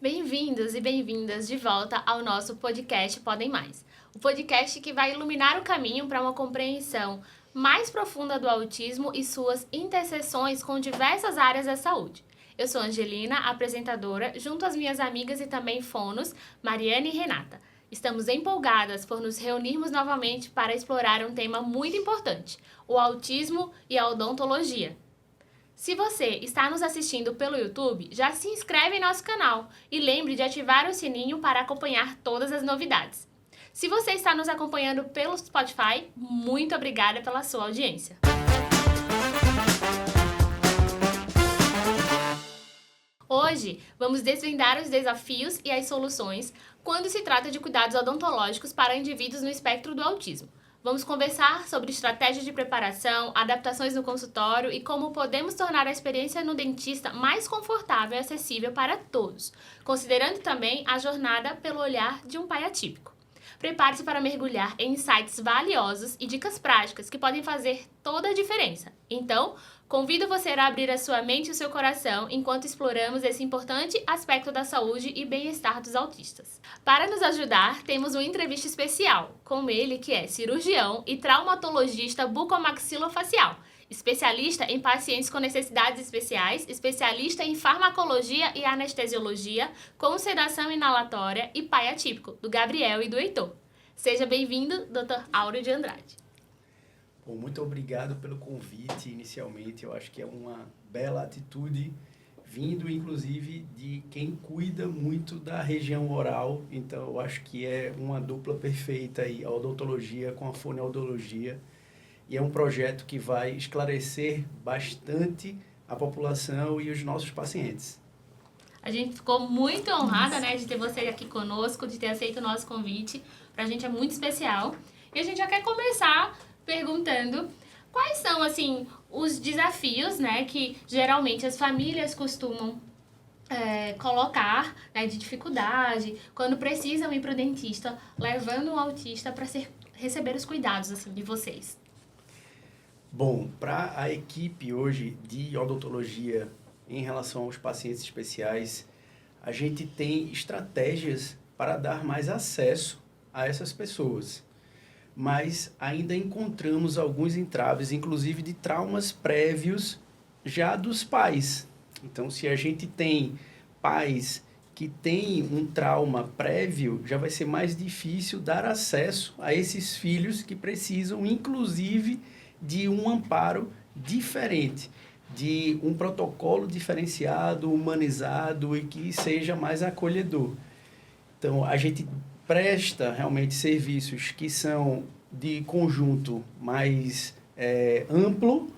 Bem-vindos e bem-vindas de volta ao nosso podcast Podem Mais. O podcast que vai iluminar o caminho para uma compreensão mais profunda do autismo e suas interseções com diversas áreas da saúde. Eu sou Angelina, apresentadora, junto às minhas amigas e também fonos, Mariane e Renata. Estamos empolgadas por nos reunirmos novamente para explorar um tema muito importante, o autismo e a odontologia. Se você está nos assistindo pelo YouTube, já se inscreve em nosso canal e lembre de ativar o sininho para acompanhar todas as novidades. Se você está nos acompanhando pelo Spotify, muito obrigada pela sua audiência. Hoje, vamos desvendar os desafios e as soluções quando se trata de cuidados odontológicos para indivíduos no espectro do autismo. Vamos conversar sobre estratégias de preparação, adaptações no consultório e como podemos tornar a experiência no dentista mais confortável e acessível para todos, considerando também a jornada pelo olhar de um pai atípico. Prepare-se para mergulhar em insights valiosos e dicas práticas que podem fazer toda a diferença. Então, convido você a abrir a sua mente e o seu coração enquanto exploramos esse importante aspecto da saúde e bem-estar dos autistas. Para nos ajudar, temos uma entrevista especial com ele, que é cirurgião e traumatologista bucomaxilofacial, especialista em pacientes com necessidades especiais, especialista em farmacologia e anestesiologia, com sedação inalatória e pai atípico, do Gabriel e do Heitor. Seja bem-vindo, Dr. Áureo de Andrade. Bom, muito obrigado pelo convite inicialmente. Eu acho que é uma bela atitude, vindo inclusive de quem cuida muito da região oral. Então, eu acho que é uma dupla perfeita aí, a odontologia com a fonoaudiologia. E é um projeto que vai esclarecer bastante a população e os nossos pacientes. A gente ficou muito honrada, né, de ter você aqui conosco, de ter aceito o nosso convite. Pra gente é muito especial. E a gente já quer começar perguntando quais são, assim, os desafios, né, que geralmente as famílias costumam colocar, né, de dificuldade, quando precisam ir pro dentista, levando um autista para receber os cuidados, assim, de vocês. Bom, para a equipe hoje de odontologia em relação aos pacientes especiais, a gente tem estratégias para dar mais acesso a essas pessoas. Mas ainda encontramos alguns entraves, inclusive de traumas prévios já dos pais. Então, se a gente tem pais que têm um trauma prévio, já vai ser mais difícil dar acesso a esses filhos que precisam, inclusive, de um amparo diferente, de um protocolo diferenciado, humanizado e que seja mais acolhedor. Então, a gente presta realmente serviços que são de conjunto mais amplo,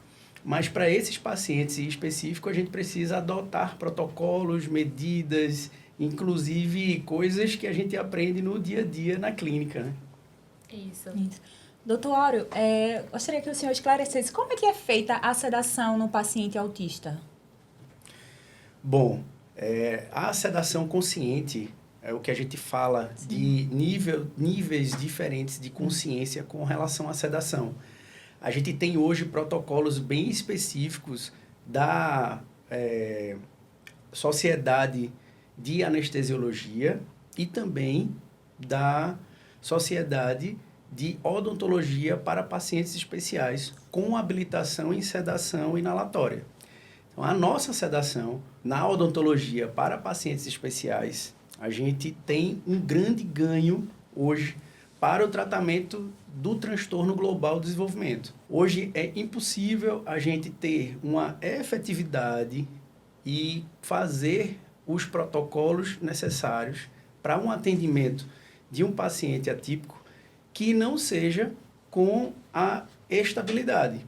mas para esses pacientes em específico a gente precisa adotar protocolos, medidas, inclusive coisas que a gente aprende no dia a dia na clínica, né? Isso. Doutor Áureo, gostaria que o senhor esclarecesse como é que é feita a sedação no paciente autista? Bom, a sedação consciente é o que a gente fala Sim. de níveis diferentes de consciência com relação à sedação. A gente tem hoje protocolos bem específicos da Sociedade de Anestesiologia e também da Sociedade de Odontologia para Pacientes Especiais, com habilitação em sedação inalatória. Então, a nossa sedação na odontologia para pacientes especiais, a gente tem um grande ganho hoje para o tratamento do transtorno global do desenvolvimento. Hoje é impossível a gente ter uma efetividade e fazer os protocolos necessários para um atendimento de um paciente atípico que não seja com a estabilidade.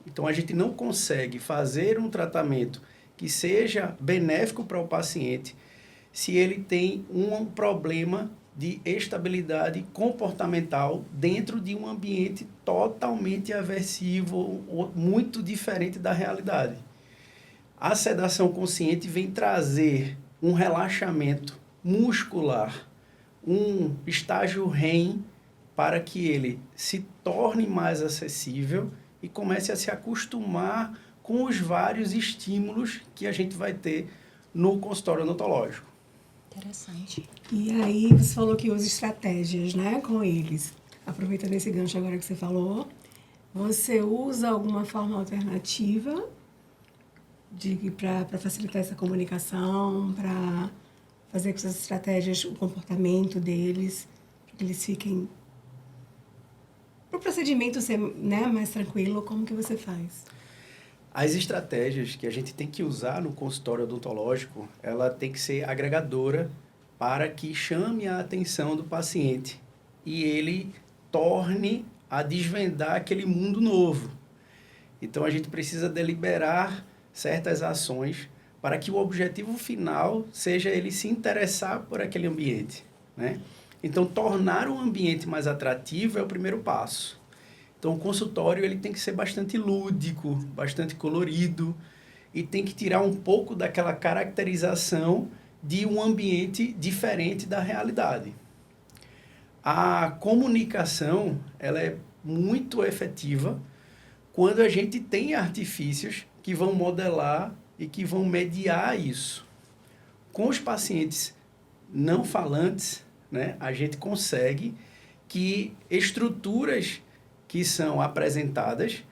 Então, a gente não consegue fazer um tratamento que seja benéfico para o paciente se ele tem um problema de estabilidade comportamental dentro de um ambiente totalmente aversivo ou muito diferente da realidade. A sedação consciente vem trazer um relaxamento muscular, um estágio REM para que ele se torne mais acessível e comece a se acostumar com os vários estímulos que a gente vai ter no consultório odontológico. Interessante. E aí, você falou que usa estratégias, né, com eles. Aproveitando esse gancho agora que você falou, você usa alguma forma alternativa para facilitar essa comunicação, para fazer com essas estratégias o comportamento deles, para que eles fiquem... Para o procedimento ser, né, mais tranquilo, como que você faz? As estratégias que a gente tem que usar no consultório odontológico, ela tem que ser agregadora para que chame a atenção do paciente e ele torne a desvendar aquele mundo novo. Então, a gente precisa deliberar certas ações para que o objetivo final seja ele se interessar por aquele ambiente, né? Então, tornar o ambiente mais atrativo é o primeiro passo. Então, o consultório ele tem que ser bastante lúdico, bastante colorido e tem que tirar um pouco daquela caracterização de um ambiente diferente da realidade. A comunicação ela é muito efetiva quando a gente tem artifícios que vão modelar e que vão mediar isso. Com os pacientes não falantes, né, a gente consegue que estruturas que são apresentadas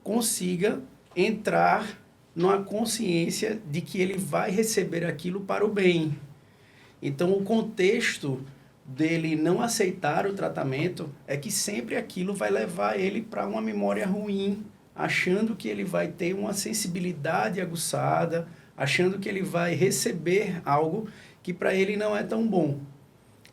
consiga entrar numa consciência de que ele vai receber aquilo para o bem. Então, o contexto dele não aceitar o tratamento é que sempre aquilo vai levar ele para uma memória ruim, achando que ele vai ter uma sensibilidade aguçada, achando que ele vai receber algo que para ele não é tão bom.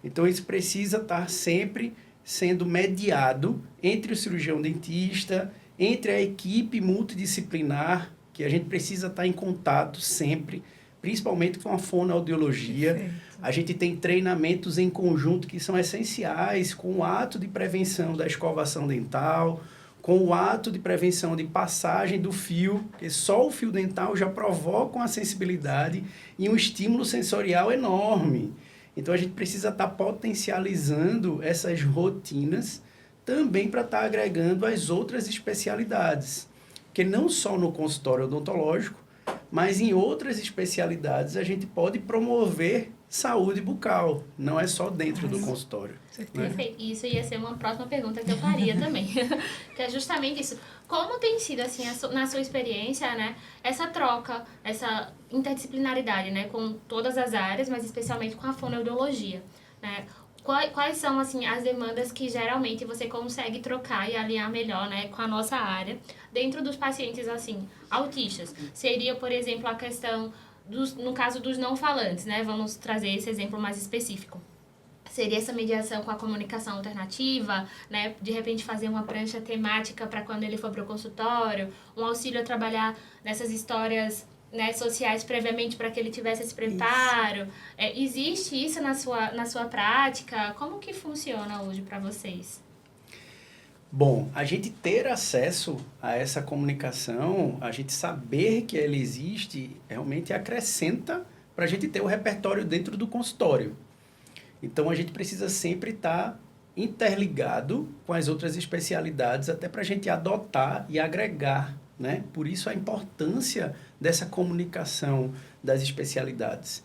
Então, isso precisa estar sempre sendo mediado entre o cirurgião dentista, entre a equipe multidisciplinar, que a gente precisa estar em contato sempre, principalmente com a fonoaudiologia. Perfeito. A gente tem treinamentos em conjunto que são essenciais, com o ato de prevenção da escovação dental, com o ato de prevenção de passagem do fio, porque só o fio dental já provoca uma sensibilidade e um estímulo sensorial enorme. Então, a gente precisa estar potencializando essas rotinas também para estar agregando as outras especialidades. Porque não só no consultório odontológico, mas em outras especialidades a gente pode promover saúde bucal, não é só dentro do consultório. Né? Perfeito. Isso ia ser uma próxima pergunta que eu faria também, que é justamente isso. Como tem sido, assim, na sua experiência, né, essa troca, essa interdisciplinaridade, né, com todas as áreas, mas especialmente com a fonoaudiologia, né? Quais são, assim, as demandas que geralmente você consegue trocar e alinhar melhor, né, com a nossa área dentro dos pacientes, assim, autistas? Seria, por exemplo, a questão no caso dos não falantes, né? Vamos trazer esse exemplo mais específico. Seria essa mediação com a comunicação alternativa, né? De repente fazer uma prancha temática para quando ele for para o consultório, um auxílio a trabalhar nessas histórias, né, sociais previamente para que ele tivesse esse preparo. Existe isso na sua prática? Como que funciona hoje para vocês? Bom, a gente ter acesso a essa comunicação, a gente saber que ela existe, realmente acrescenta para a gente ter o repertório dentro do consultório. Então, a gente precisa sempre estar interligado com as outras especialidades, até para a gente adotar e agregar, né? Por isso, a importância dessa comunicação das especialidades.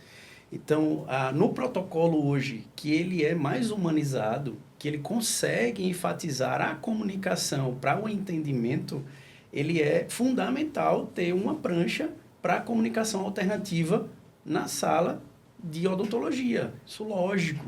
Então, no protocolo hoje, que ele é mais humanizado, que ele consegue enfatizar a comunicação para o entendimento, ele é fundamental ter uma prancha para a comunicação alternativa na sala de odontologia. Isso lógico.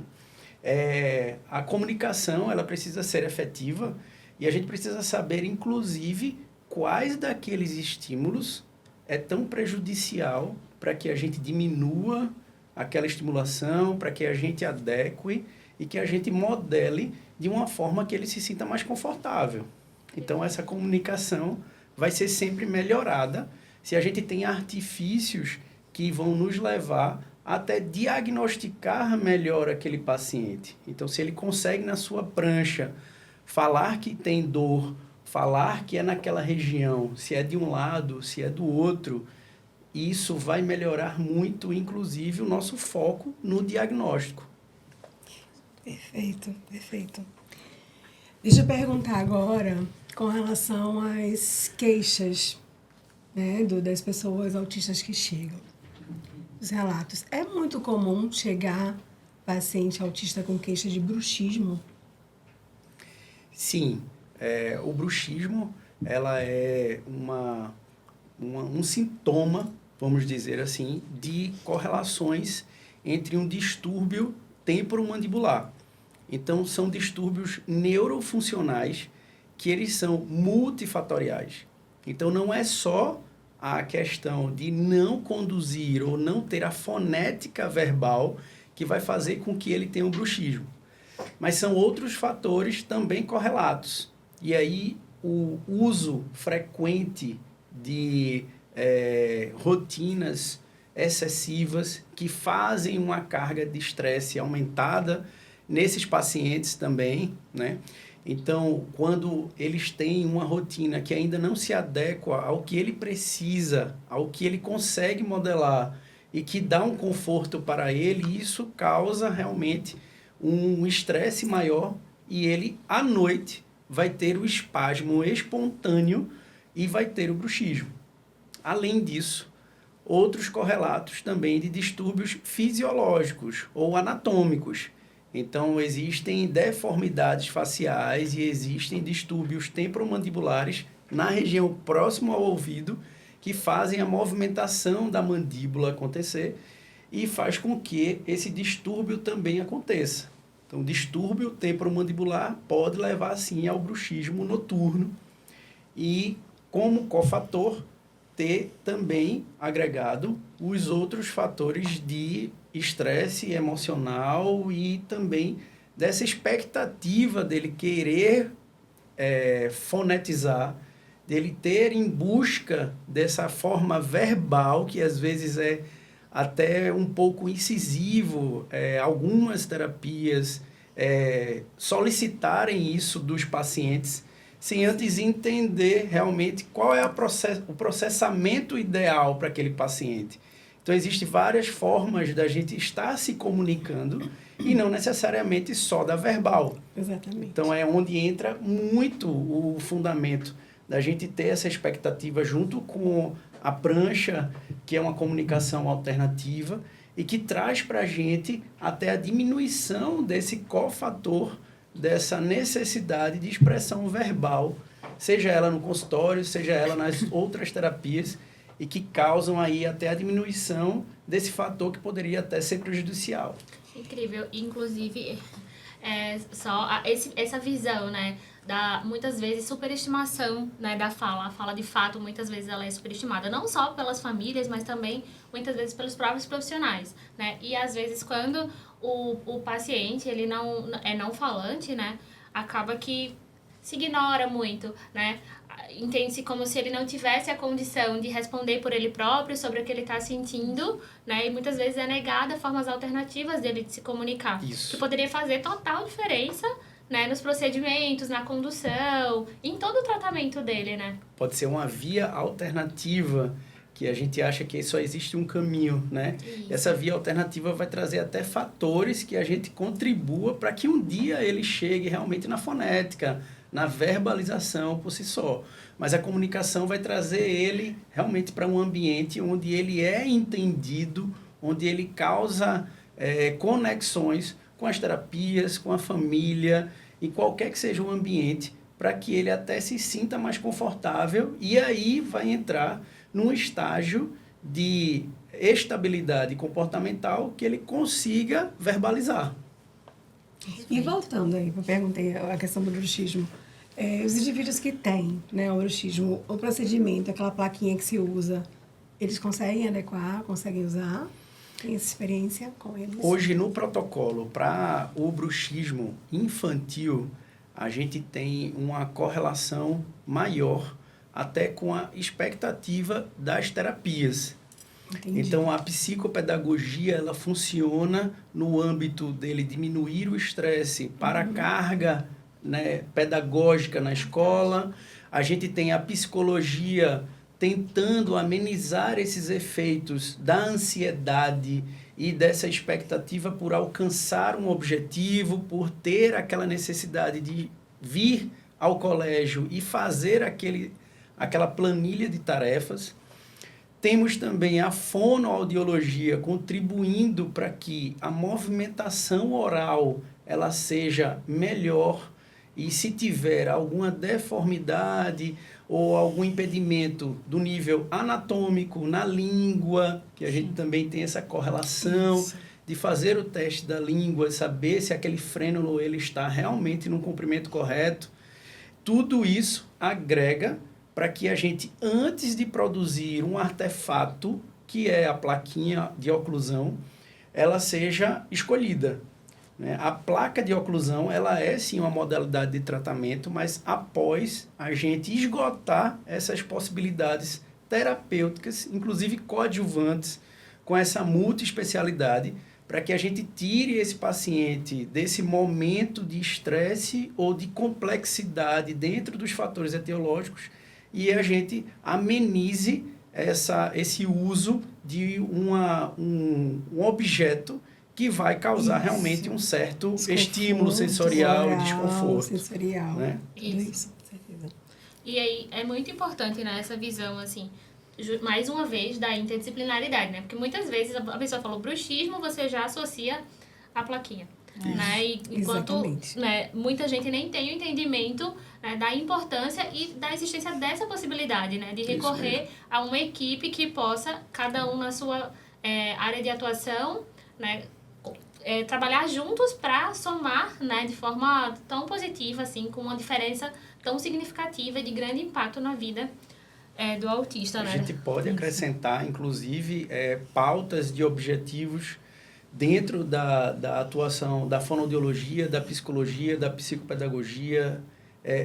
A comunicação ela precisa ser efetiva e a gente precisa saber, inclusive, quais daqueles estímulos é tão prejudicial para que a gente diminua aquela estimulação, para que a gente adeque e que a gente modele de uma forma que ele se sinta mais confortável. Então, essa comunicação vai ser sempre melhorada se a gente tem artifícios que vão nos levar até diagnosticar melhor aquele paciente. Então, se ele consegue, na sua prancha, falar que tem dor, falar que é naquela região, se é de um lado, se é do outro, isso vai melhorar muito, inclusive, o nosso foco no diagnóstico. Perfeito, perfeito. Deixa eu perguntar agora com relação às queixas, né, das pessoas autistas que chegam. os relatos. É muito comum chegar paciente autista com queixa de bruxismo? Sim, o bruxismo ela é um sintoma, vamos dizer assim, de correlações entre um distúrbio temporomandibular. Então, são distúrbios neurofuncionais que eles são multifatoriais. Então, não é só a questão de não conduzir ou não ter a fonética verbal que vai fazer com que ele tenha um bruxismo. Mas são outros fatores também correlatos. E aí, o uso frequente de rotinas excessivas que fazem uma carga de estresse aumentada nesses pacientes também, né? Então, quando eles têm uma rotina que ainda não se adequa ao que ele precisa, ao que ele consegue modelar e que dá um conforto para ele, isso causa realmente um estresse maior e ele, à noite, vai ter o espasmo espontâneo e vai ter o bruxismo. Além disso, outros correlatos também de distúrbios fisiológicos ou anatômicos. Então, existem deformidades faciais e existem distúrbios temporomandibulares na região próxima ao ouvido que fazem a movimentação da mandíbula acontecer e faz com que esse distúrbio também aconteça. Então, distúrbio temporomandibular pode levar, sim, ao bruxismo noturno e, como cofator, ter também agregado os outros fatores de estresse emocional e também dessa expectativa dele querer fonetizar, dele ter em busca dessa forma verbal, que às vezes é até um pouco incisivo, algumas terapias solicitarem isso dos pacientes, sem antes entender realmente qual é o processamento ideal para aquele paciente. Então, existem várias formas da gente estar se comunicando e não necessariamente só da verbal. Exatamente. Então, é onde entra muito o fundamento da gente ter essa expectativa junto com a prancha, que é uma comunicação alternativa e que traz para a gente até a diminuição desse cofator, dessa necessidade de expressão verbal, seja ela no consultório, seja ela nas outras terapias, e que causam aí até a diminuição desse fator que poderia até ser prejudicial. Incrível. Inclusive, essa visão, né, da, muitas vezes, superestimação, né, da fala. A fala, de fato, muitas vezes ela é superestimada, não só pelas famílias, mas também, muitas vezes, pelos próprios profissionais, né? E, às vezes, quando o paciente, ele não falante, né, acaba que se ignora muito, né? Entende-se como se ele não tivesse a condição de responder por ele próprio sobre o que ele está sentindo, né? E muitas vezes é negada formas alternativas dele de se comunicar. Isso. Que poderia fazer total diferença, né? Nos procedimentos, na condução, em todo o tratamento dele, né? Pode ser uma via alternativa que a gente acha que só existe um caminho, né? Isso. Essa via alternativa vai trazer até fatores que a gente contribua para que um dia ele chegue realmente na fonética, na verbalização por si só. Mas a comunicação vai trazer ele realmente para um ambiente onde ele é entendido, onde ele causa conexões com as terapias, com a família, em qualquer que seja o ambiente, para que ele até se sinta mais confortável e aí vai entrar num estágio de estabilidade comportamental que ele consiga verbalizar. E voltando aí, eu perguntei a questão do bruxismo. Os indivíduos que têm, né, o bruxismo, o procedimento, aquela plaquinha que se usa, eles conseguem adequar, conseguem usar? Tem essa experiência com eles? Hoje, no protocolo para o bruxismo infantil, a gente tem uma correlação maior até com a expectativa das terapias. Entendi. Então, a psicopedagogia, ela funciona no âmbito dele diminuir o estresse para a carga, né, pedagógica na escola. A gente tem a psicologia tentando amenizar esses efeitos da ansiedade e dessa expectativa por alcançar um objetivo, por ter aquela necessidade de vir ao colégio e fazer aquela planilha de tarefas. Temos também a fonoaudiologia contribuindo para que a movimentação oral ela seja melhor e se tiver alguma deformidade ou algum impedimento do nível anatômico na língua, que a gente também tem essa correlação de fazer o teste da língua, saber se aquele frênulo ele está realmente no comprimento correto. Tudo isso agrega para que a gente, antes de produzir um artefato, que é a plaquinha de oclusão, ela seja escolhida. Né? A placa de oclusão, ela é sim uma modalidade de tratamento, mas após a gente esgotar essas possibilidades terapêuticas, inclusive coadjuvantes, com essa multiespecialidade, para que a gente tire esse paciente desse momento de estresse ou de complexidade dentro dos fatores etiológicos e a gente amenize esse uso de um objeto que vai causar realmente um certo estímulo sensorial e desconforto. Sensorial, né? Isso, com certeza. E aí é muito importante, né, essa visão, assim, mais uma vez, da interdisciplinaridade, né? Porque muitas vezes a pessoa falou bruxismo, você já associa a plaquinha. Né? E enquanto né, muita gente nem tem o entendimento né, da importância e da existência dessa possibilidade, né, de recorrer a uma equipe que possa, cada um na sua área de atuação, né, trabalhar juntos para somar né, de forma tão positiva, assim, com uma diferença tão significativa e de grande impacto na vida do autista. A né? gente pode acrescentar, inclusive, pautas de objetivos dentro da atuação da fonoaudiologia, da psicologia, da psicopedagogia,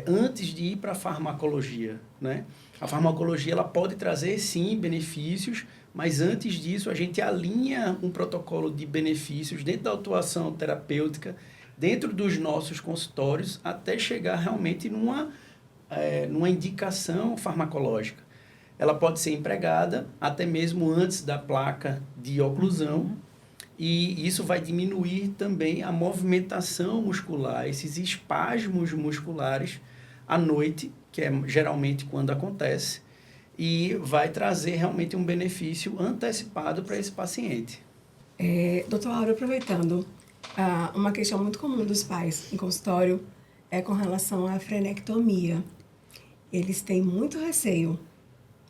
antes de ir para a farmacologia, né? A farmacologia ela pode trazer, sim, benefícios, mas antes disso a gente alinha um protocolo de benefícios dentro da atuação terapêutica, dentro dos nossos consultórios, até chegar realmente numa indicação farmacológica. Ela pode ser empregada até mesmo antes da placa de oclusão, e isso vai diminuir também a movimentação muscular, esses espasmos musculares à noite, que é geralmente quando acontece, e vai trazer realmente um benefício antecipado para esse paciente. Doutor Auro, aproveitando, uma questão muito comum dos pais em consultório é com relação à frenectomia. Eles têm muito receio,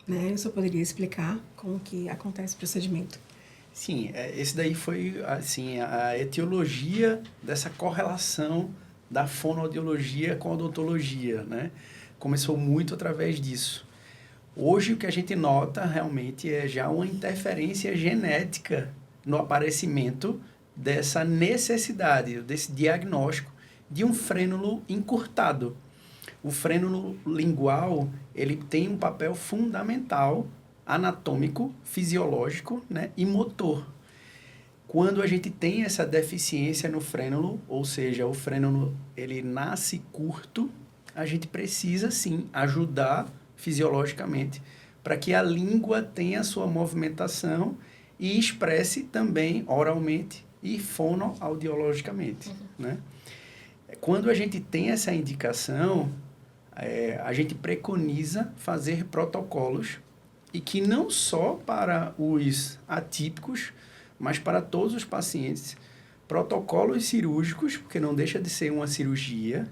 né? O senhor poderia explicar como que acontece o procedimento? Sim, esse daí foi assim, a etiologia dessa correlação da fonoaudiologia com a odontologia, né? Começou muito através disso. Hoje o que a gente nota realmente é já uma interferência genética no aparecimento dessa necessidade, desse diagnóstico de um frênulo encurtado. O frênulo lingual, ele tem um papel fundamental anatômico, fisiológico, né, e motor. Quando a gente tem essa deficiência no frênulo, ou seja, o frênulo ele nasce curto, a gente precisa sim ajudar fisiologicamente para que a língua tenha sua movimentação e expresse também oralmente e fonoaudiologicamente, né? Quando a gente tem essa indicação, a gente preconiza fazer protocolos e que não só para os atípicos, mas para todos os pacientes, protocolos cirúrgicos, porque não deixa de ser uma cirurgia,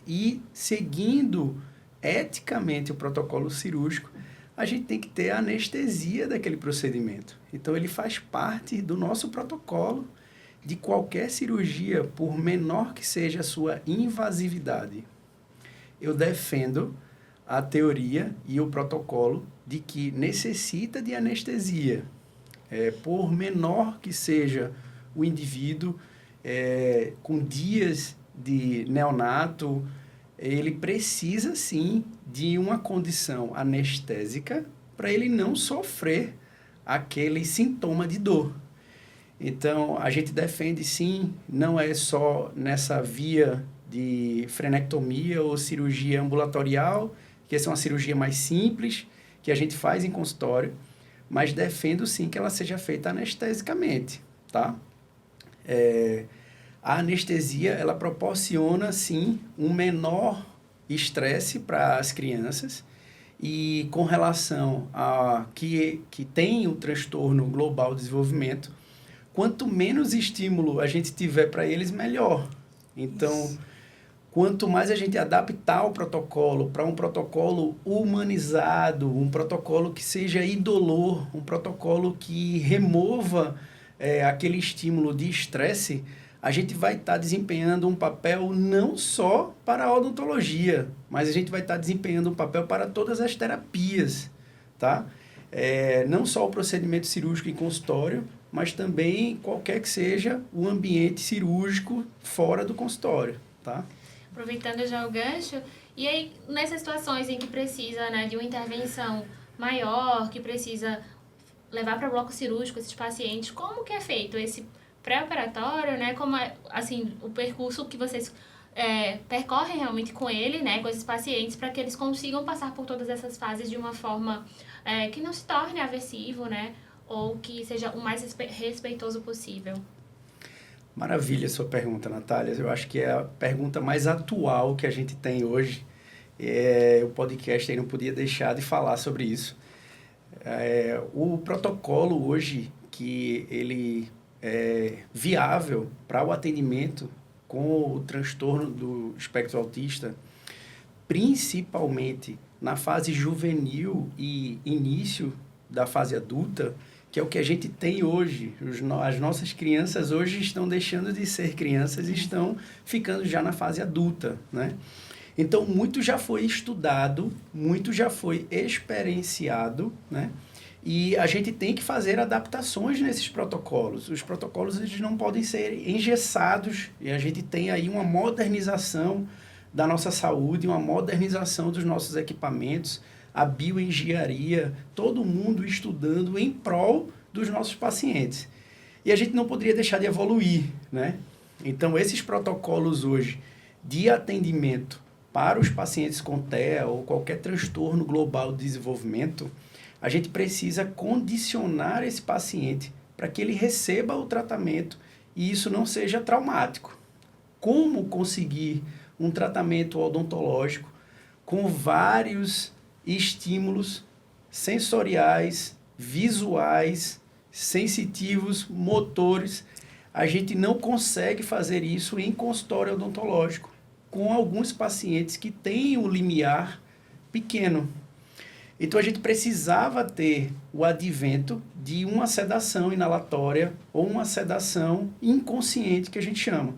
e seguindo eticamente o protocolo cirúrgico, a gente tem que ter a anestesia daquele procedimento. Então, ele faz parte do nosso protocolo de qualquer cirurgia, por menor que seja a sua invasividade. Eu defendo a teoria e o protocolo de que necessita de anestesia. Por menor que seja o indivíduo, com dias de neonato, ele precisa sim de uma condição anestésica para ele não sofrer aquele sintoma de dor. Então, a gente defende sim, não é só nessa via de frenectomia ou cirurgia ambulatorial, que essa é uma cirurgia mais simples, que a gente faz em consultório, mas defendo sim que ela seja feita anestesicamente, tá? A anestesia, ela proporciona sim um menor estresse para as crianças E com relação a que tem o transtorno global de desenvolvimento, quanto menos estímulo a gente tiver para eles, melhor. Então, quanto mais a gente adaptar o protocolo para um protocolo humanizado, um protocolo que seja indolor, um protocolo que remova aquele estímulo de estresse, a gente vai estar desempenhando um papel não só para a odontologia, mas a gente vai estar desempenhando um papel para todas as terapias, tá? Não só o procedimento cirúrgico em consultório, mas também qualquer que seja o ambiente cirúrgico fora do consultório, tá? Aproveitando já o gancho, e aí nessas situações em que precisa, né, de uma intervenção maior, que precisa levar para bloco cirúrgico esses pacientes, como que é feito esse pré-operatório, né, como é, assim, o percurso que vocês percorrem realmente com ele, né, com esses pacientes, para que eles consigam passar por todas essas fases de uma forma que não se torne aversivo, né, ou que seja o mais respeitoso possível. Maravilha a sua pergunta, Natália. Eu acho que é a pergunta mais atual que a gente tem hoje. O podcast aí não podia deixar de falar sobre isso. O protocolo hoje, que ele é viável para o atendimento com o transtorno do espectro autista, principalmente na fase juvenil e início da fase adulta, que é o que a gente tem hoje. As nossas crianças hoje estão deixando de ser crianças e estão ficando já na fase adulta, né? Então, muito já foi estudado, muito já foi experienciado, né? E a gente tem que fazer adaptações nesses protocolos. Os protocolos eles não podem ser engessados e a gente tem aí uma modernização da nossa saúde, uma modernização dos nossos equipamentos, a bioengenharia, todo mundo estudando em prol dos nossos pacientes. E a gente não poderia deixar de evoluir, né? Então, esses protocolos hoje de atendimento para os pacientes com TEA ou qualquer transtorno global de desenvolvimento, a gente precisa condicionar esse paciente para que ele receba o tratamento e isso não seja traumático. Como conseguir um tratamento odontológico com vários estímulos sensoriais, visuais, sensitivos, motores? A gente não consegue fazer isso em consultório odontológico, com alguns pacientes que têm um limiar pequeno. Então, a gente precisava ter o advento de uma sedação inalatória ou uma sedação inconsciente, que a gente chama.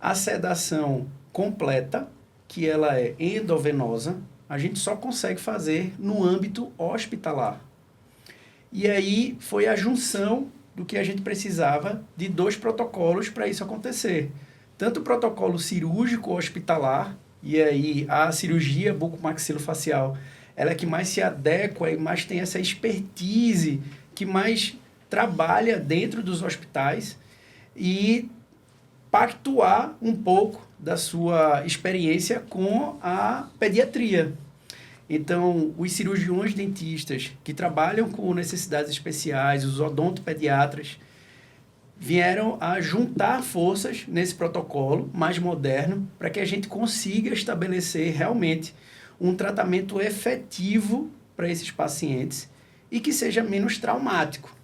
A sedação completa, que ela é endovenosa, a gente só consegue fazer no âmbito hospitalar. E aí foi a junção do que a gente precisava de 2 protocolos para isso acontecer. Tanto o protocolo cirúrgico hospitalar, e aí a cirurgia bucomaxilofacial, ela é que mais se adequa e mais tem essa expertise, que mais trabalha dentro dos hospitais e pactuar um pouco da sua experiência com a pediatria. Então, os cirurgiões dentistas que trabalham com necessidades especiais, os odontopediatras, vieram a juntar forças nesse protocolo mais moderno para que a gente consiga estabelecer realmente um tratamento efetivo para esses pacientes e que seja menos traumático.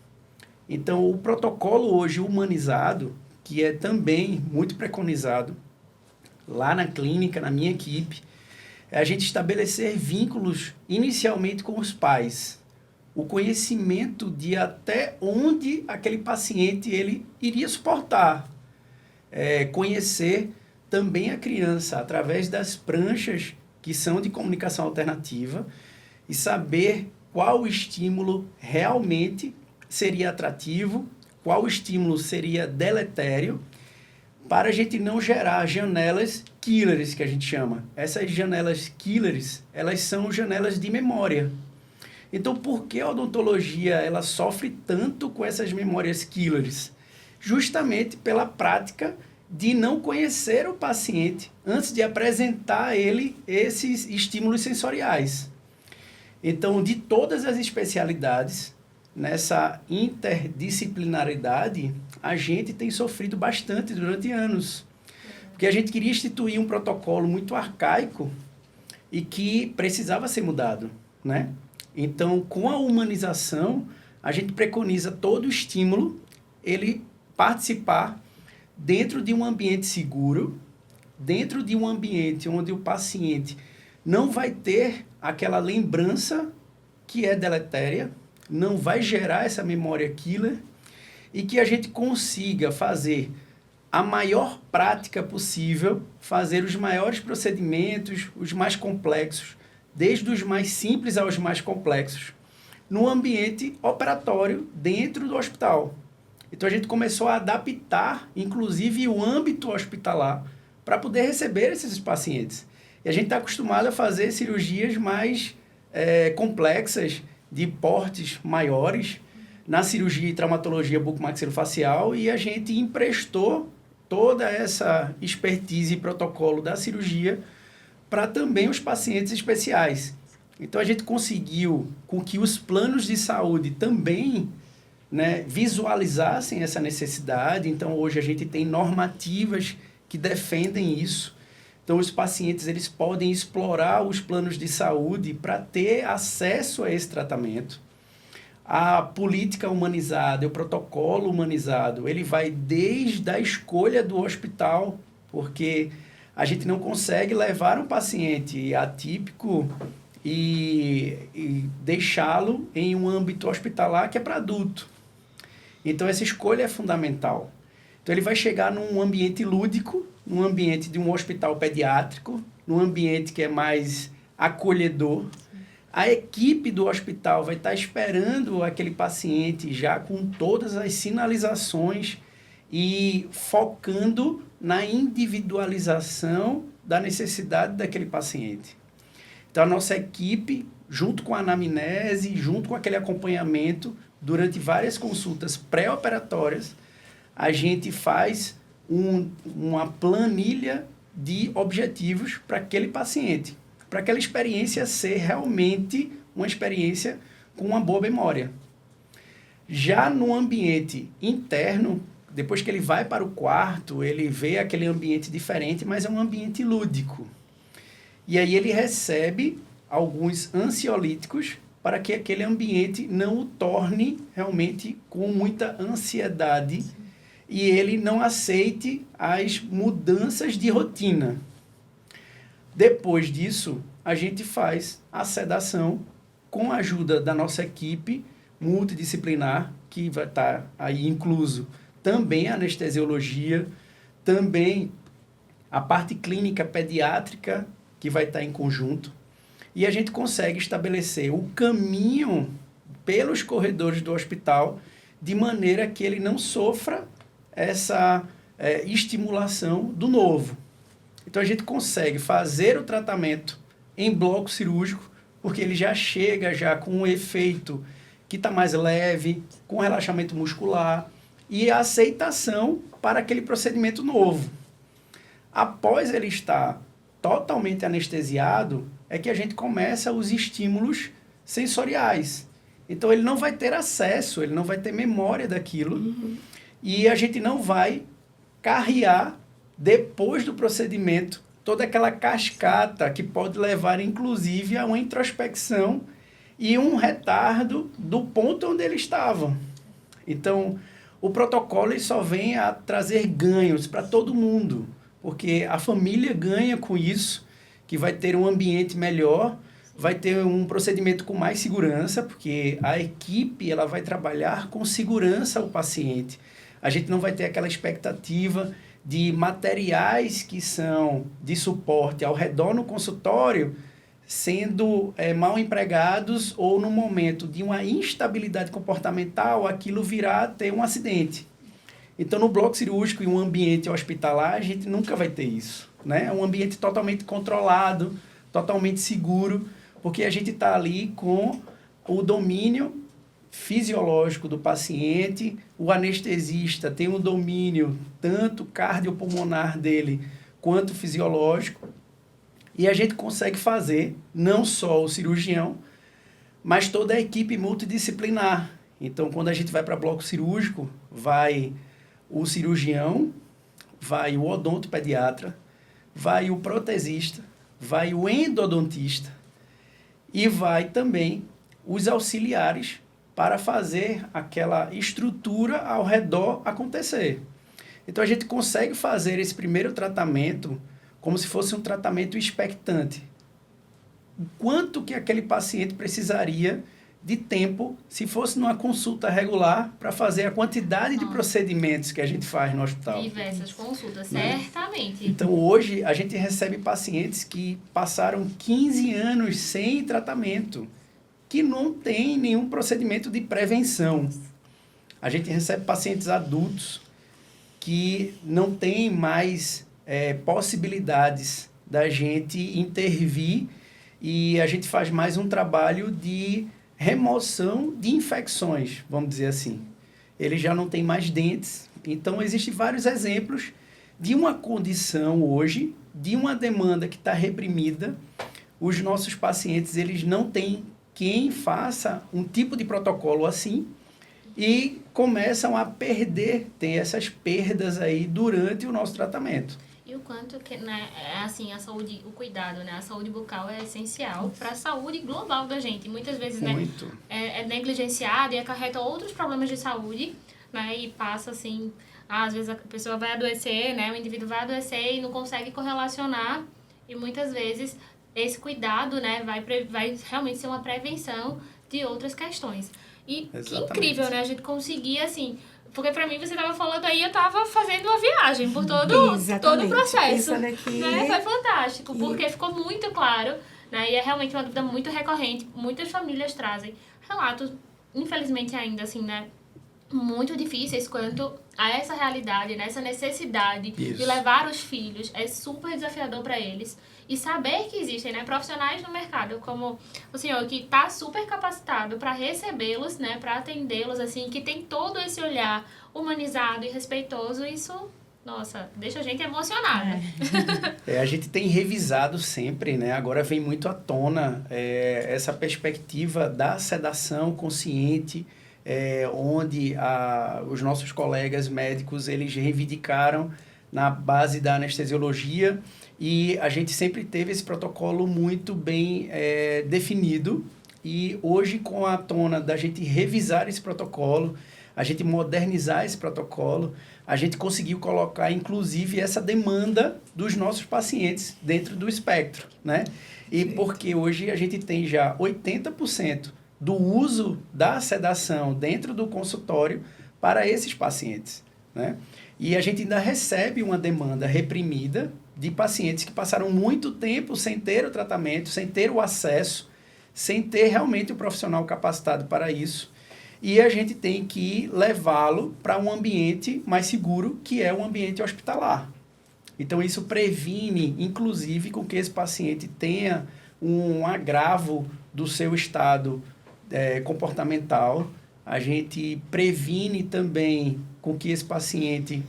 Então, o protocolo hoje humanizado, que é também muito preconizado lá na clínica, na minha equipe, é a gente estabelecer vínculos inicialmente com os pais. O conhecimento de até onde aquele paciente ele iria suportar. Conhecer também a criança através das pranchas que são de comunicação alternativa e saber qual estímulo realmente seria atrativo, qual estímulo seria deletério, para a gente não gerar janelas killers, que a gente chama. Essas janelas killers, elas são janelas de memória. Então, por que a odontologia ela sofre tanto com essas memórias killers? Justamente pela prática de não conhecer o paciente antes de apresentar a ele esses estímulos sensoriais. Então, de todas as especialidades, nessa interdisciplinaridade, a gente tem sofrido bastante durante anos. Porque a gente queria instituir um protocolo muito arcaico e que precisava ser mudado. né? Então, com a humanização, a gente preconiza todo o estímulo, ele participar dentro de um ambiente seguro, dentro de um ambiente onde o paciente não vai ter aquela lembrança que é deletéria, não vai gerar essa memória killer, e que a gente consiga fazer a maior prática possível, fazer os maiores procedimentos, os mais complexos, desde os mais simples aos mais complexos, no ambiente operatório dentro do hospital. Então a gente começou a adaptar, inclusive, o âmbito hospitalar para poder receber esses pacientes. E a gente está acostumado a fazer cirurgias mais complexas, de portes maiores, na cirurgia e traumatologia bucomaxilofacial, e a gente emprestou toda essa expertise e protocolo da cirurgia para também os pacientes especiais. Então, a gente conseguiu com que os planos de saúde também, né, visualizassem essa necessidade. Então, hoje a gente tem normativas que defendem isso. Então, os pacientes eles podem explorar os planos de saúde para ter acesso a esse tratamento. A política humanizada, o protocolo humanizado, ele vai desde a escolha do hospital, porque a gente não consegue levar um paciente atípico e deixá-lo em um âmbito hospitalar que é para adulto. Então, essa escolha é fundamental. Então, ele vai chegar num ambiente lúdico, num ambiente de um hospital pediátrico, num ambiente que é mais acolhedor. A equipe do hospital vai estar esperando aquele paciente já com todas as sinalizações e focando na individualização da necessidade daquele paciente. Então, a nossa equipe, junto com a anamnese, junto com aquele acompanhamento, durante várias consultas pré-operatórias, a gente faz uma planilha de objetivos para aquele paciente, para aquela experiência ser realmente uma experiência com uma boa memória. Já no ambiente interno, depois que ele vai para o quarto, ele vê aquele ambiente diferente, mas é um ambiente lúdico. E aí ele recebe alguns ansiolíticos para que aquele ambiente não o torne realmente com muita ansiedade e ele não aceite as mudanças de rotina. Depois disso, a gente faz a sedação com a ajuda da nossa equipe multidisciplinar, que vai estar aí incluso também a anestesiologia, também a parte clínica pediátrica, que vai estar em conjunto, e a gente consegue estabelecer o caminho pelos corredores do hospital de maneira que ele não sofra essa estimulação do novo. Então, a gente consegue fazer o tratamento em bloco cirúrgico, porque ele já chega já com um efeito que está mais leve, com relaxamento muscular e a aceitação para aquele procedimento novo. Após ele estar totalmente anestesiado, é que a gente começa os estímulos sensoriais. Então, ele não vai ter acesso, ele não vai ter memória daquilo, e a gente não vai carrear, depois do procedimento, toda aquela cascata que pode levar, inclusive, a uma introspecção e um retardo do ponto onde ele estava. Então, o protocolo ele só vem a trazer ganhos para todo mundo, porque a família ganha com isso, que vai ter um ambiente melhor, vai ter um procedimento com mais segurança, porque a equipe ela vai trabalhar com segurança ao paciente. A gente não vai ter aquela expectativa de materiais que são de suporte ao redor no consultório sendo mal empregados ou no momento de uma instabilidade comportamental, aquilo virá a ter um acidente. Então, no bloco cirúrgico e um ambiente hospitalar, a gente nunca vai ter isso, né? É um ambiente totalmente controlado, totalmente seguro, porque a gente está ali com o domínio fisiológico do paciente, o anestesista tem um domínio tanto cardiopulmonar dele quanto fisiológico, e a gente consegue fazer não só o cirurgião, mas toda a equipe multidisciplinar. Então, quando a gente vai para bloco cirúrgico, vai o cirurgião, vai o odontopediatra, vai o protesista, vai o endodontista, e vai também os auxiliares para fazer aquela estrutura ao redor acontecer. Então, a gente consegue fazer esse primeiro tratamento como se fosse um tratamento expectante. O quanto que aquele paciente precisaria de tempo se fosse numa consulta regular para fazer a quantidade de procedimentos que a gente faz no hospital. Diversas consultas, Né? certamente. Então, hoje, a gente recebe pacientes que passaram 15 anos sem tratamento, que não tem nenhum procedimento de prevenção. A gente recebe pacientes adultos que não têm mais possibilidades da gente intervir e a gente faz mais um trabalho de remoção de infecções, vamos dizer assim. Ele já não tem mais dentes. Então, existem vários exemplos de uma condição hoje, de uma demanda que está reprimida. Os nossos pacientes, eles não têm quem faça um tipo de protocolo assim e começam a perder, tem essas perdas aí durante o nosso tratamento. E o quanto que, né, assim, a saúde, o cuidado, né, a saúde bucal é essencial para a saúde global da gente. Muitas vezes, Muito. né, é negligenciado e acarreta outros problemas de saúde, né, e passa assim, às vezes a pessoa vai adoecer, né, o indivíduo vai adoecer e não consegue correlacionar e muitas vezes esse cuidado, né, vai realmente ser uma prevenção de outras questões. E Exatamente. que incrível, né, a gente conseguir, assim... Porque pra mim, você tava falando aí, eu tava fazendo uma viagem por todo o processo. Pensando aqui... Né? Foi fantástico, porque ficou muito claro, né? E é realmente uma dúvida muito recorrente. Muitas famílias trazem relatos, infelizmente ainda, assim, né? Muito difíceis quanto a essa realidade, né? Essa necessidade Isso. de levar os filhos. É super desafiador para eles. E saber que existem, né, profissionais no mercado, como o senhor, que está super capacitado para recebê-los, né, para atendê-los, assim, que tem todo esse olhar humanizado e respeitoso, isso, nossa, deixa a gente emocionada. A gente tem revisado sempre, né? Agora vem muito à tona essa perspectiva da sedação consciente, onde os nossos colegas médicos, eles reivindicaram na base da anestesiologia e a gente sempre teve esse protocolo muito bem definido e hoje com a tona da gente revisar esse protocolo, a gente modernizar esse protocolo, a gente conseguiu colocar inclusive essa demanda dos nossos pacientes dentro do espectro, né? E porque hoje a gente tem já 80% do uso da sedação dentro do consultório para esses pacientes, né? E a gente ainda recebe uma demanda reprimida de pacientes que passaram muito tempo sem ter o tratamento, sem ter o acesso, sem ter realmente o profissional capacitado para isso. E a gente tem que levá-lo para um ambiente mais seguro, que é o ambiente hospitalar. Então, isso previne, inclusive, com que esse paciente tenha um agravo do seu estado comportamental. A gente previne também com que esse paciente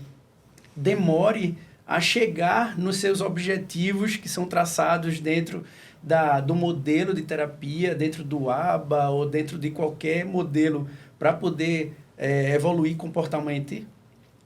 demore a chegar nos seus objetivos que são traçados dentro do modelo de terapia, dentro do ABA ou dentro de qualquer modelo para poder evoluir comportamentalmente.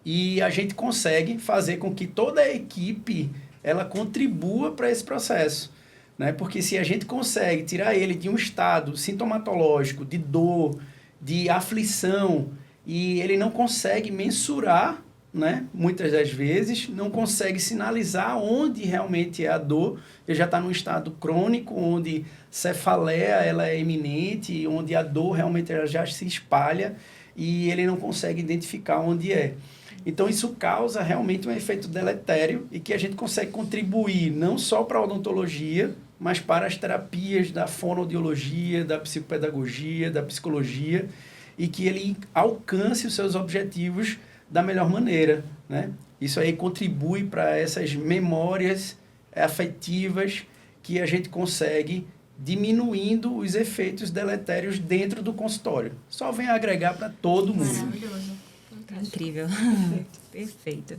E a gente consegue fazer com que toda a equipe ela contribua para esse processo, né? Porque se a gente consegue tirar ele de um estado sintomatológico, de dor, de aflição, e ele não consegue mensurar, né? Muitas das vezes, não consegue sinalizar onde realmente é a dor, ele já está num estado crônico, onde cefaleia ela é iminente, onde a dor realmente ela já se espalha e ele não consegue identificar onde é. Então, isso causa realmente um efeito deletério e que a gente consegue contribuir não só para a odontologia, mas para as terapias da fonoaudiologia, da psicopedagogia, da psicologia, e que ele alcance os seus objetivos da melhor maneira, né? Isso aí contribui para essas memórias afetivas que a gente consegue diminuindo os efeitos deletérios dentro do consultório. Só vem agregar para todo mundo. Maravilhoso. Incrível. Perfeito.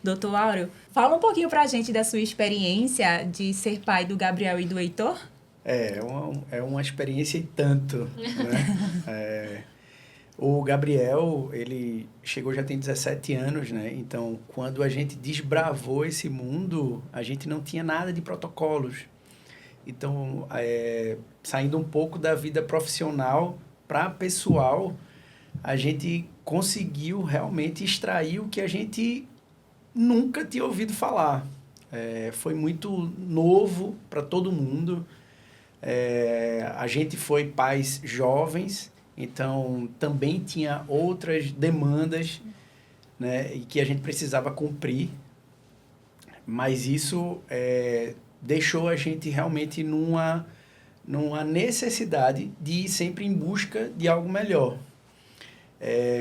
Doutor Áureo, fala um pouquinho pra gente da sua experiência de ser pai do Gabriel e do Heitor. É uma experiência e tanto, né? O Gabriel, ele chegou já tem 17 anos, né? Então, quando a gente desbravou esse mundo, a gente não tinha nada de protocolos. Então, saindo um pouco da vida profissional para pessoal, a gente conseguiu realmente extrair o que a gente nunca tinha ouvido falar. Foi muito novo para todo mundo. A gente foi pais jovens, então também tinha outras demandas, né, e que a gente precisava cumprir. Mas isso deixou a gente realmente numa necessidade de ir sempre em busca de algo melhor.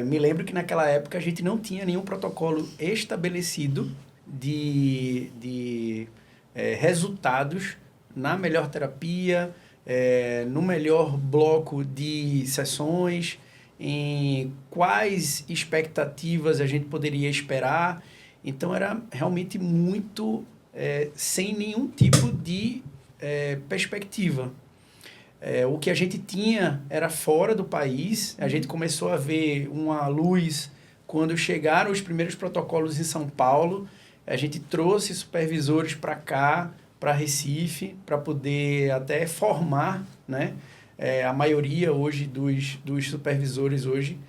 Me lembro que naquela época a gente não tinha nenhum protocolo estabelecido de resultados na melhor terapia, no melhor bloco de sessões, em quais expectativas a gente poderia esperar. Então, era realmente muito sem nenhum tipo de perspectiva. O que a gente tinha era fora do país. A gente começou a ver uma luz quando chegaram os primeiros protocolos em São Paulo. A gente trouxe supervisores para cá, para Recife, para poder até formar, né, a maioria hoje dos supervisores hoje.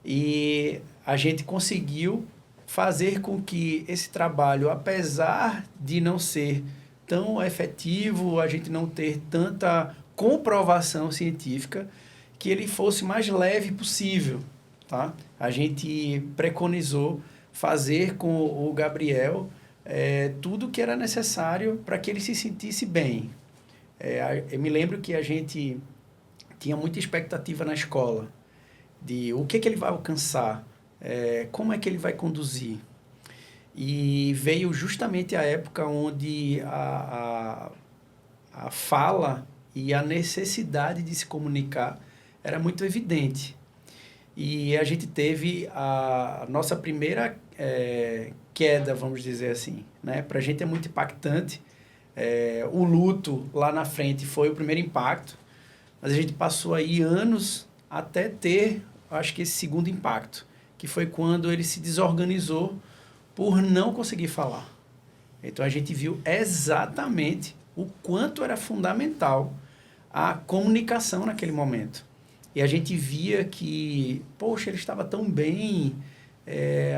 E a gente conseguiu fazer com que esse trabalho, apesar de não ser tão efetivo, a gente não ter tanta comprovação científica, que ele fosse mais leve possível, tá? A gente preconizou fazer com o Gabriel tudo que era necessário para que ele se sentisse bem. Eu me lembro que a gente tinha muita expectativa na escola de o que ele vai alcançar, como é que ele vai conduzir. E veio justamente a época onde a fala e a necessidade de se comunicar era muito evidente. E a gente teve a nossa primeira queda, vamos dizer assim, né? Para a gente é muito impactante. O luto lá na frente foi o primeiro impacto, mas a gente passou aí anos até ter, acho que esse segundo impacto, que foi quando ele se desorganizou por não conseguir falar. Então, a gente viu exatamente o quanto era fundamental a comunicação naquele momento. E a gente via que, poxa, ele estava tão bem,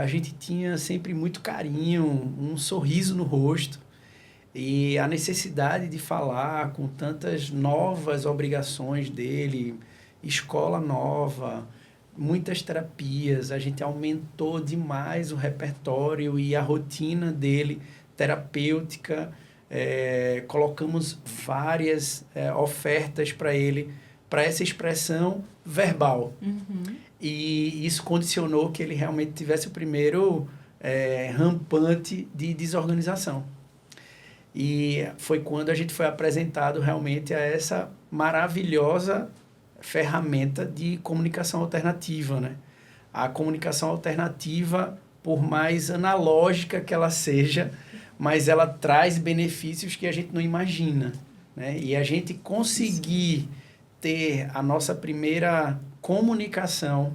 a gente tinha sempre muito carinho, um sorriso no rosto, e a necessidade de falar com tantas novas obrigações dele, escola nova, muitas terapias, a gente aumentou demais o repertório e a rotina dele terapêutica, colocamos várias ofertas para ele, para essa expressão verbal. Uhum. E isso condicionou que ele realmente tivesse o primeiro rampante de desorganização. E foi quando a gente foi apresentado realmente a essa maravilhosa ferramenta de comunicação alternativa, né? A comunicação alternativa, por mais analógica que ela seja, mas ela traz benefícios que a gente não imagina, né? E a gente conseguir ter a nossa primeira comunicação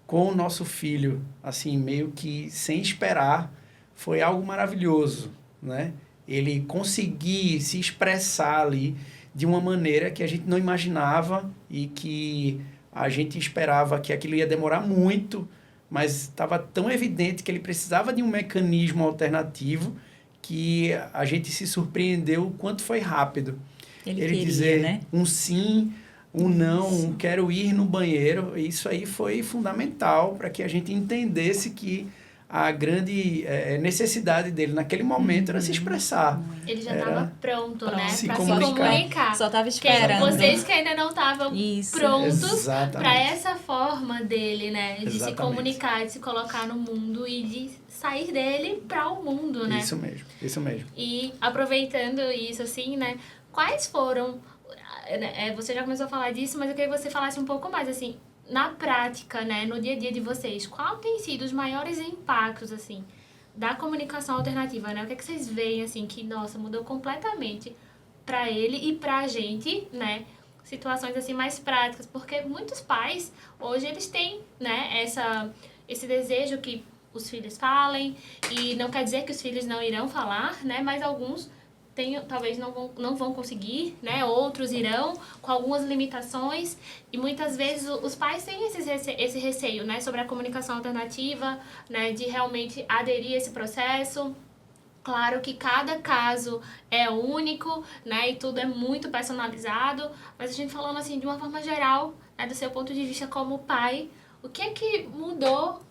com o nosso filho, assim, meio que sem esperar, foi algo maravilhoso, né? Ele conseguir se expressar ali de uma maneira que a gente não imaginava e que a gente esperava que aquilo ia demorar muito, mas estava tão evidente que ele precisava de um mecanismo alternativo que a gente se surpreendeu o quanto foi rápido. Ele queria, dizer, né? Um sim, um não, um quero ir no banheiro. Isso aí foi fundamental para que a gente entendesse que a grande necessidade dele naquele momento era se expressar. Ele já estava pronto, né? Se para comunicar. Só estava esperando. Vocês que ainda não estavam prontos para essa forma dele, né? De se comunicar, de se colocar no mundo e de sair dele para o mundo, né? Isso mesmo, isso mesmo. E aproveitando isso, assim, né? Quais foram... Você já começou a falar disso, mas eu queria que você falasse um pouco mais, assim... Na prática, né, no dia a dia de vocês, qual tem sido os maiores impactos, assim, da comunicação alternativa, né? O que é que vocês veem, assim, que, nossa, mudou completamente para ele e para a gente, né? Situações, assim, mais práticas, porque muitos pais, hoje, eles têm, né, esse desejo que os filhos falem, e não quer dizer que os filhos não irão falar, né? Mas alguns talvez não vão conseguir, né? Outros irão, com algumas limitações. E muitas vezes os pais têm esse receio, né? Sobre a comunicação alternativa, né? De realmente aderir a esse processo. Claro que cada caso é único, né? E tudo é muito personalizado. Mas a gente falando assim, de uma forma geral, né? Do seu ponto de vista como pai, o que é que mudou,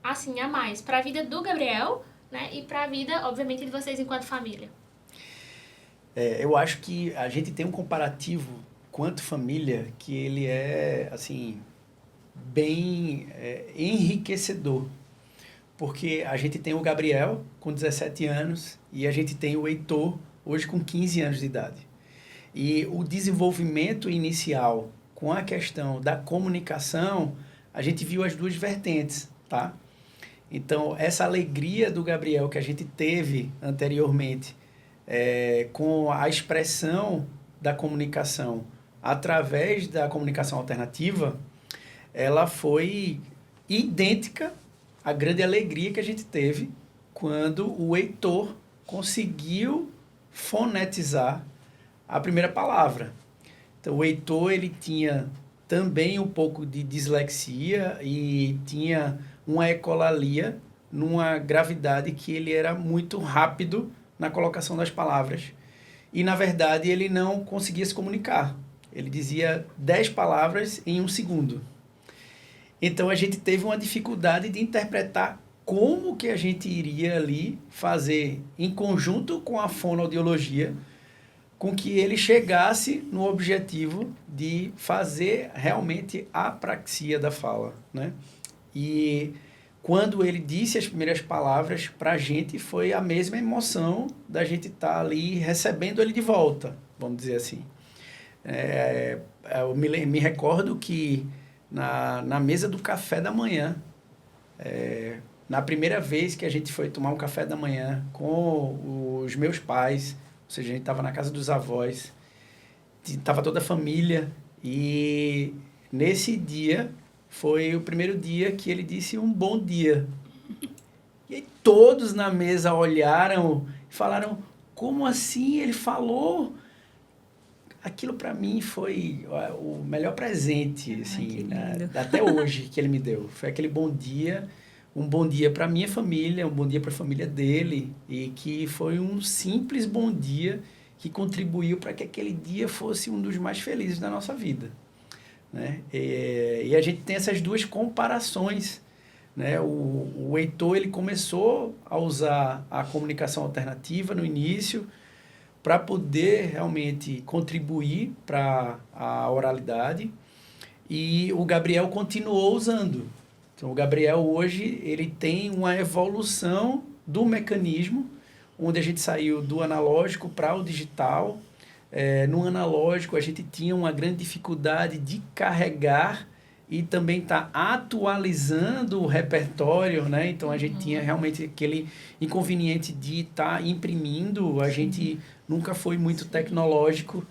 assim, a mais para a vida do Gabriel, né? E para a vida, obviamente, de vocês enquanto família? Eu acho que a gente tem um comparativo quanto família que ele é, assim, bem enriquecedor. Porque a gente tem o Gabriel, com 17 anos, e a gente tem o Heitor, hoje com 15 anos de idade. E o desenvolvimento inicial com a questão da comunicação, a gente viu as duas vertentes, tá? Então, essa alegria do Gabriel que a gente teve anteriormente, com a expressão da comunicação através da comunicação alternativa, ela foi idêntica à grande alegria que a gente teve quando o Heitor conseguiu fonetizar a primeira palavra. Então, o Heitor, ele tinha também um pouco de dislexia e tinha uma ecolalia numa gravidade que ele era muito rápido na colocação das palavras. E, na verdade, ele não conseguia se comunicar. Ele dizia 10 palavras em 1 segundo. Então, a gente teve uma dificuldade de interpretar como que a gente iria ali fazer, em conjunto com a fonoaudiologia, com que ele chegasse no objetivo de fazer realmente a apraxia da fala, né? E quando ele disse as primeiras palavras, para a gente foi a mesma emoção da gente estar ali recebendo ele de volta, vamos dizer assim. Eu me recordo que na mesa do café da manhã, na primeira vez que a gente foi tomar um café da manhã com os meus pais, ou seja, a gente estava na casa dos avós, estava toda a família, e nesse dia foi o primeiro dia que ele disse um bom dia. E aí todos na mesa olharam e falaram, como assim? Ele falou? Aquilo para mim foi o melhor presente, assim, né? Até hoje que ele me deu. Foi aquele bom dia, um bom dia para minha família, um bom dia para a família dele, e que foi um simples bom dia que contribuiu para que aquele dia fosse um dos mais felizes da nossa vida, né? E a gente tem essas duas comparações, né? O Heitor, ele começou a usar a comunicação alternativa no início para poder realmente contribuir para a oralidade, e o Gabriel continuou usando. Então, o Gabriel hoje ele tem uma evolução do mecanismo, onde a gente saiu do analógico para o digital. No analógico, a gente tinha uma grande dificuldade de carregar e também está atualizando o repertório, né? Então, a gente tinha realmente aquele inconveniente de estar imprimindo. A gente nunca foi muito tecnológico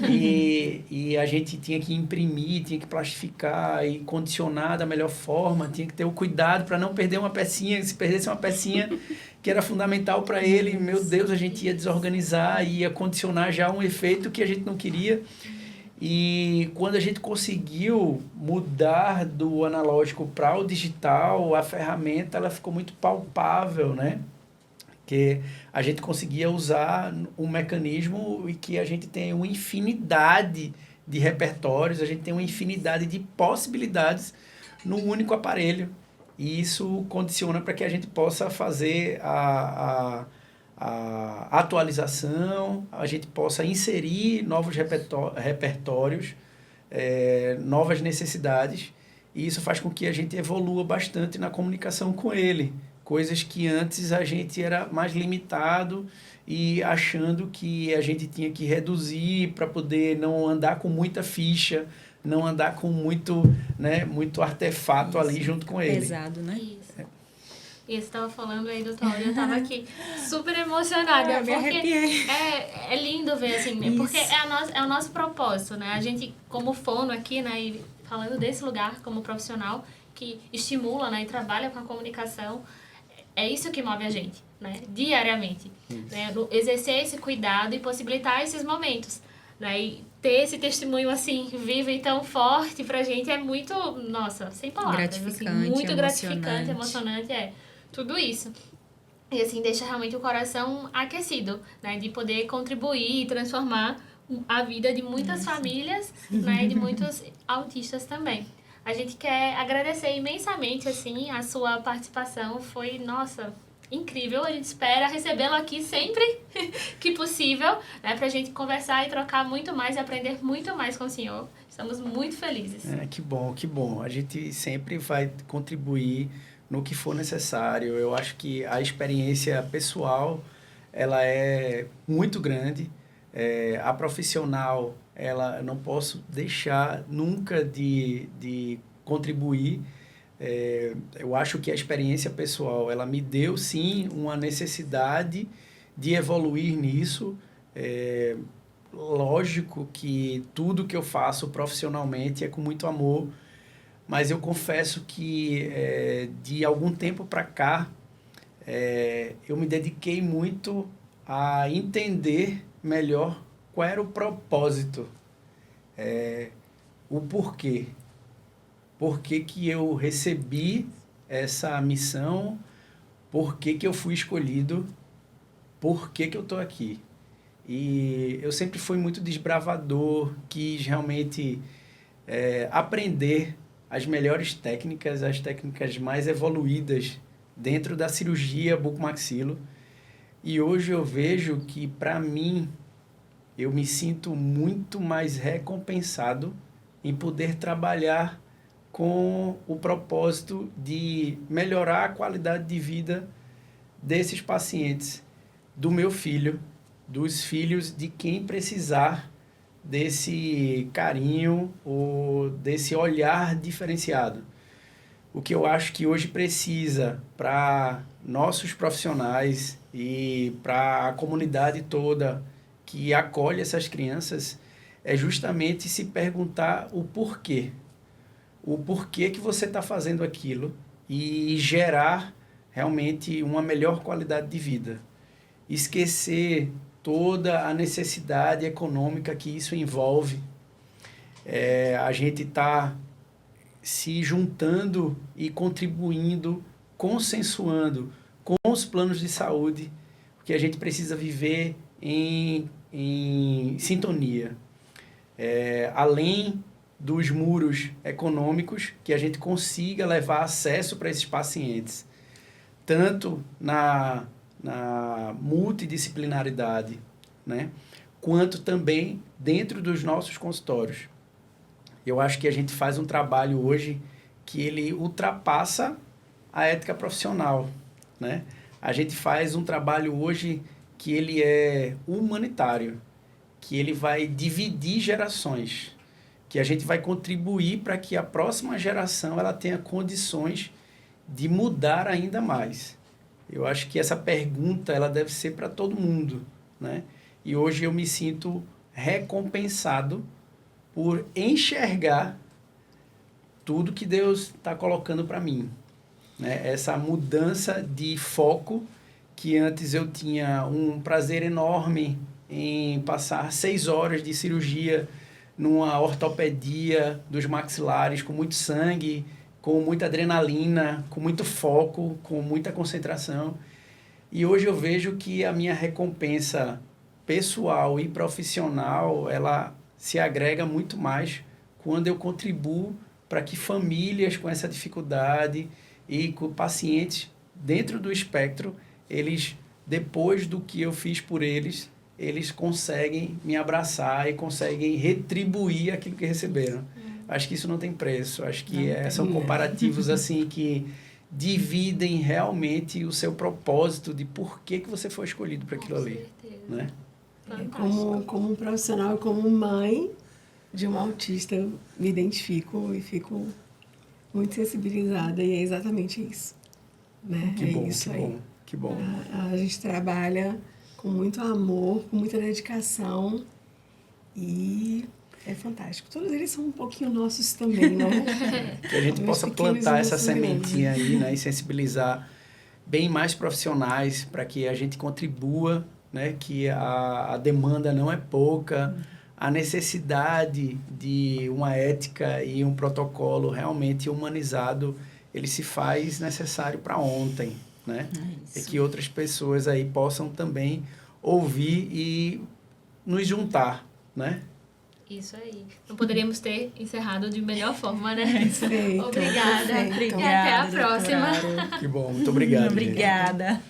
e a gente tinha que imprimir, tinha que plastificar e condicionar da melhor forma, tinha que ter o cuidado para não perder uma pecinha. Se perdesse uma pecinha que era fundamental para ele, meu Deus, a gente ia desorganizar, ia condicionar já um efeito que a gente não queria. E quando a gente conseguiu mudar do analógico para o digital, a ferramenta ela ficou muito palpável, né? Que a gente conseguia usar um mecanismo e que a gente tem uma infinidade de repertórios, a gente tem uma infinidade de possibilidades num único aparelho. E isso condiciona para que a gente possa fazer a atualização, a gente possa inserir novos repertórios, novas necessidades, e isso faz com que a gente evolua bastante na comunicação com ele. Coisas que antes a gente era mais limitado e achando que a gente tinha que reduzir para poder não andar com muita ficha, não andar com muito artefato ali junto com ele. Pesado, né? Isso. E você estava falando aí, doutor, eu estava aqui super emocionada. Me arrepiei. É lindo ver, assim, né? Porque é o nosso propósito, né? A gente, como fono aqui, né? E falando desse lugar como profissional que estimula, né? E trabalha com a comunicação, é isso que move a gente. né? Diariamente. Né? Exercer esse cuidado e possibilitar esses momentos. Né? E ter esse testemunho, assim, vivo e tão forte pra gente é muito, nossa, sem palavras. Gratificante, assim, muito gratificante, emocionante. emocionante, tudo isso. E, assim, deixa realmente o coração aquecido, né? De poder contribuir e transformar a vida de muitas famílias, né? E de muitos autistas também. A gente quer agradecer imensamente, assim, a sua participação. Foi, nossa, incrível. A gente espera recebê-lo aqui sempre que possível, né? Pra gente conversar e trocar muito mais e aprender muito mais com o senhor. Estamos muito felizes. Que bom, que bom. A gente sempre vai contribuir no que for necessário. Eu acho que a experiência pessoal, ela é muito grande. A profissional, ela não posso deixar nunca de contribuir. Eu acho que a experiência pessoal, ela me deu, sim, uma necessidade de evoluir nisso. Lógico que tudo que eu faço profissionalmente é com muito amor, mas eu confesso que de algum tempo para cá eu me dediquei muito a entender melhor qual era o propósito, o porquê. Por que que eu recebi essa missão, por que que eu fui escolhido, por que que eu estou aqui. E eu sempre fui muito desbravador, quis realmente aprender as melhores técnicas, as técnicas mais evoluídas dentro da cirurgia bucomaxilo. E hoje eu vejo que, para mim, eu me sinto muito mais recompensado em poder trabalhar com o propósito de melhorar a qualidade de vida desses pacientes, do meu filho, dos filhos de quem precisar desse carinho ou desse olhar diferenciado. O que eu acho que hoje precisa para nossos profissionais e para a comunidade toda que acolhe essas crianças é justamente se perguntar o porquê. O porquê que você está fazendo aquilo e gerar realmente uma melhor qualidade de vida. Esquecer toda a necessidade econômica que isso envolve. A gente está se juntando e contribuindo, consensuando com os planos de saúde, porque a gente precisa viver em sintonia. Além dos muros econômicos, que a gente consiga levar acesso para esses pacientes, tanto na multidisciplinaridade, né, quanto também dentro dos nossos consultórios. Eu acho que a gente faz um trabalho hoje que ele ultrapassa a ética profissional, né? A gente faz um trabalho hoje que ele é humanitário, que ele vai dividir gerações, que a gente vai contribuir para que a próxima geração ela tenha condições de mudar ainda mais. Eu acho que essa pergunta ela deve ser para todo mundo, né? E hoje eu me sinto recompensado por enxergar tudo que Deus está colocando para mim, né? Essa mudança de foco, que antes eu tinha um prazer enorme em passar 6 horas de cirurgia numa ortopedia dos maxilares, com muito sangue, com muita adrenalina, com muito foco, com muita concentração. E hoje eu vejo que a minha recompensa pessoal e profissional, ela se agrega muito mais quando eu contribuo para que famílias com essa dificuldade e com pacientes dentro do espectro, eles, depois do que eu fiz por eles, eles conseguem me abraçar e conseguem retribuir aquilo que receberam. Acho que isso não tem preço. Acho que são comparativos assim que dividem realmente o seu propósito de por que você foi escolhido para aquilo ali. Né? Como um profissional, como mãe de um autista, eu me identifico e fico muito sensibilizada, e é exatamente isso. Né? Que bom, isso que aí. Bom, que bom. A gente trabalha com muito amor, com muita dedicação, e é fantástico. Todos eles são um pouquinho nossos também, né? Que a gente possa plantar essa sementinha aí, né? E sensibilizar bem mais profissionais para que a gente contribua, né? Que a demanda não é pouca, a necessidade de uma ética e um protocolo realmente humanizado, ele se faz necessário para ontem, né? E que outras pessoas aí possam também ouvir e nos juntar, né? Isso aí. Não poderíamos ter encerrado de melhor forma, né? Perfeito. Obrigada. Perfeito. E até a Obrigada, próxima. doutor Áureo. Que bom, muito obrigado. gente. Obrigada.